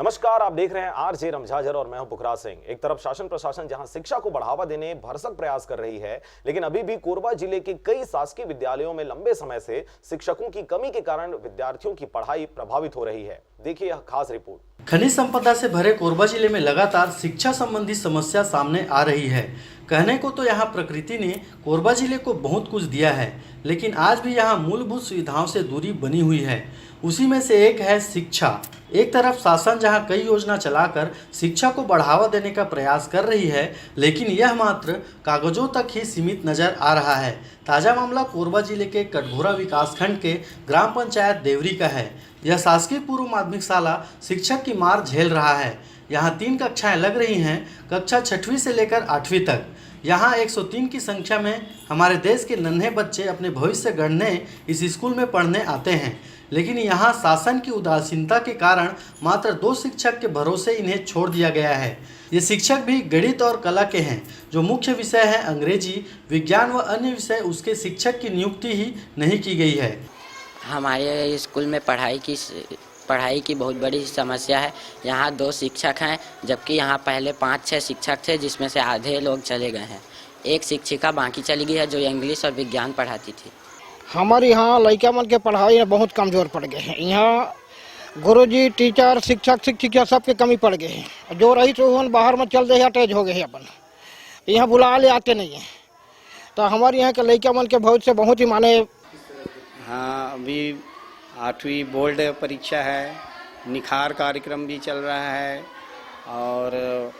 नमस्कार, आप देख रहे हैं आरजे रमझाझर और मैं हूं पुखराज सिंह। एक तरफ शासन प्रशासन जहां शिक्षा को बढ़ावा देने भरसक प्रयास कर रही है, लेकिन अभी भी कोरबा जिले के कई शासकीय विद्यालयों में लंबे समय से शिक्षकों की कमी के कारण विद्यार्थियों की पढ़ाई प्रभावित हो रही है। देखिए यह खास रिपोर्ट। खनिज संपदा से भरे कोरबा जिले में लगातार शिक्षा संबंधी समस्या सामने आ रही है। कहने को तो यहाँ प्रकृति ने कोरबा जिले को बहुत कुछ दिया है, लेकिन आज भी यहाँ मूलभूत सुविधाओं से दूरी बनी हुई है। उसी में से एक है शिक्षा। एक तरफ शासन जहाँ कई योजना चलाकर शिक्षा को बढ़ावा देने का प्रयास कर रही है, लेकिन यह मात्र कागजों तक ही सीमित नजर आ रहा है। ताज़ा मामला कोरबा जिले के कटघोरा विकासखंड के ग्राम पंचायत देवरी का है। यह शासकीय पूर्व माध्यमिक शाला शिक्षक की मार झेल रहा है। यहाँ 3 कक्षाएं लग रही हैं, कक्षा 6वीं से लेकर 8वीं तक। यहाँ 103 की संख्या में हमारे देश के नन्हे बच्चे अपने भविष्य गढ़ने इस स्कूल में पढ़ने आते हैं, लेकिन यहाँ शासन की उदासीनता के कारण मात्र 2 शिक्षक के भरोसे इन्हें छोड़ दिया गया है। ये शिक्षक भी गणित और कला के हैं, जो मुख्य विषय है अंग्रेजी, विज्ञान व अन्य विषय उसके शिक्षक की नियुक्ति ही नहीं की गई है। हमारे स्कूल में पढ़ाई की बहुत बड़ी समस्या है। यहाँ 2 शिक्षक हैं, जबकि यहाँ पहले 5-6 शिक्षक थे, जिसमें से आधे लोग चले गए हैं। एक शिक्षिका बाकी चली गई है, जो इंग्लिश और विज्ञान पढ़ाती थी। हमारे यहाँ लड़का मन के पढ़ाई में बहुत कमजोर पड़ गए हैं। यहाँ गुरुजी, टीचर, शिक्षक, शिक्षिका सबके कमी पड़ गए हैं। जो रही तो बाहर में चल रहे अटैच हो गए हैं, अपन यहाँ बुला ले आते नहीं हैं। तो हमारे यहाँ के लड़का मन के भविष्य बहुत ही माने। हाँ, अभी 8वीं बोर्ड परीक्षा है, निखार कार्यक्रम भी चल रहा है और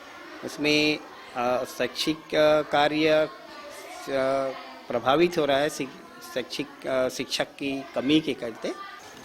उसमें शैक्षिक कार्य प्रभावित हो रहा है शिक्षक की कमी के करते।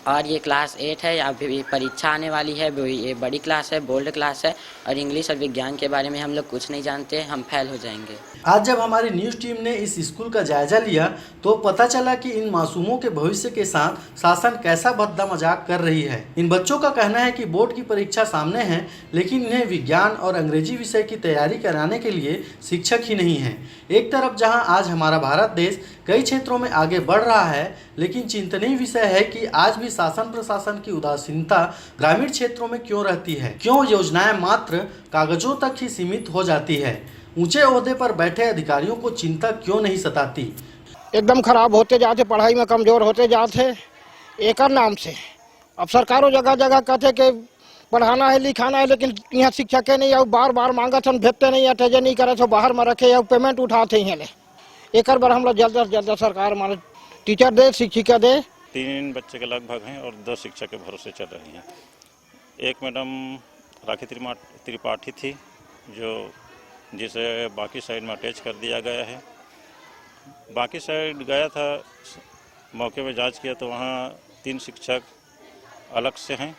और ये क्लास 8 है, अभी परीक्षा आने वाली है। ये बड़ी क्लास है, बोर्ड क्लास है, और इंग्लिश और विज्ञान के बारे में हम लोग कुछ नहीं जानते, हम फेल हो जाएंगे। आज जब हमारी न्यूज़ टीम ने इस स्कूल का जायजा लिया तो पता चला कि इन मासूमों के भविष्य के साथ शासन कैसा भद्दा मजाक कर रही है। इन बच्चों का कहना है कि बोर्ड की परीक्षा सामने है, लेकिन इन्हें विज्ञान और अंग्रेजी विषय की तैयारी कराने के लिए शिक्षक ही नहीं है। एक तरफ जहां आज हमारा भारत देश कई क्षेत्रों में आगे बढ़ रहा है, लेकिन चिंतनीय विषय है कि आज भी शासन प्रशासन की उदासीनता ग्रामीण क्षेत्रों में क्यों रहती है। क्यों योजनाएं मात्र कागजों तक ही सीमित हो जाती है। ऊंचे ओहदे पर बैठे अधिकारियों को चिंता क्यों नहीं सताती। एकदम खराब होते जाते, पढ़ाई में कमजोर होते जाते एक नाम से। अब सरकारों जगह जगह कहते कि पढ़ाना है, लिखाना है, लेकिन यहाँ शिक्षक नहीं है। बार बार मांगा था, भेजते नहीं, अटैच नहीं करे, तो बाहर में रखे या पेमेंट उठाते हैं। एक बार हम लोग जल्द से जल्द सरकार माने टीचर दे, शिक्षिका दे। 3 बच्चे के लगभग हैं और 2 शिक्षक के भरोसे चल रही हैं। एक मैडम राखी त्रिपाठी थी, जिसे बाकी साइड में अटैच कर दिया गया है। बाकी साइड गया था, मौके पे जांच किया तो वहाँ 3 शिक्षक अलग से हैं।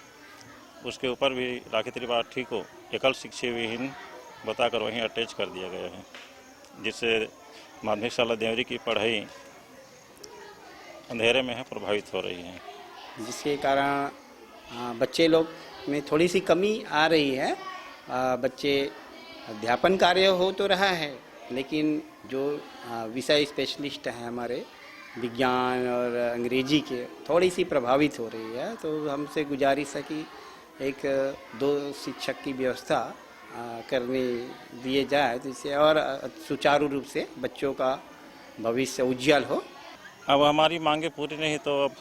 उसके ऊपर भी राखी त्रिपाठी को एकल शिक्षा विहीन बताकर वहीं अटैच कर दिया गया है, जिससे माध्यमिक शाला देवरी की पढ़ाई अंधेरे में है, प्रभावित हो रही है। जिसके कारण बच्चे लोग में थोड़ी सी कमी आ रही है। बच्चे अध्यापन कार्य हो तो रहा है, लेकिन जो विषय स्पेशलिस्ट हैं हमारे विज्ञान और अंग्रेजी के, थोड़ी सी प्रभावित हो रही है। तो हमसे गुजारिश है कि 1-2 शिक्षक की व्यवस्था करने दिए जाए, जिससे और सुचारू रूप से बच्चों का भविष्य उज्जवल हो। अब हमारी मांगे पूरी नहीं तो अब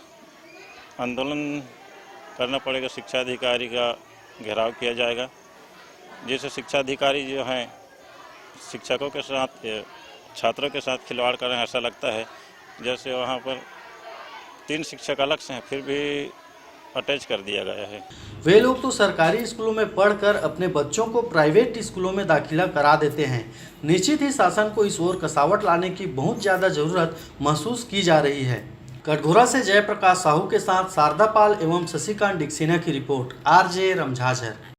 आंदोलन करना पड़ेगा। शिक्षा अधिकारी का घेराव किया जाएगा, जैसे शिक्षा अधिकारी जो हैं शिक्षकों के साथ छात्रों के साथ खिलवाड़ कर रहे हैं। ऐसा लगता है जैसे वहाँ पर 3 शिक्षक अलग से हैं, फिर भी अटैच कर दिया गया है। वे लोग तो सरकारी स्कूलों में पढ़कर अपने बच्चों को प्राइवेट स्कूलों में दाखिला करा देते हैं। निश्चित ही शासन को इस ओर कसावट लाने की बहुत ज़्यादा जरूरत महसूस की जा रही है। कटघोरा से जयप्रकाश साहू के साथ शारदा पाल एवं शशिकांत डिक्सेना की रिपोर्ट, आरजे रमझाझर।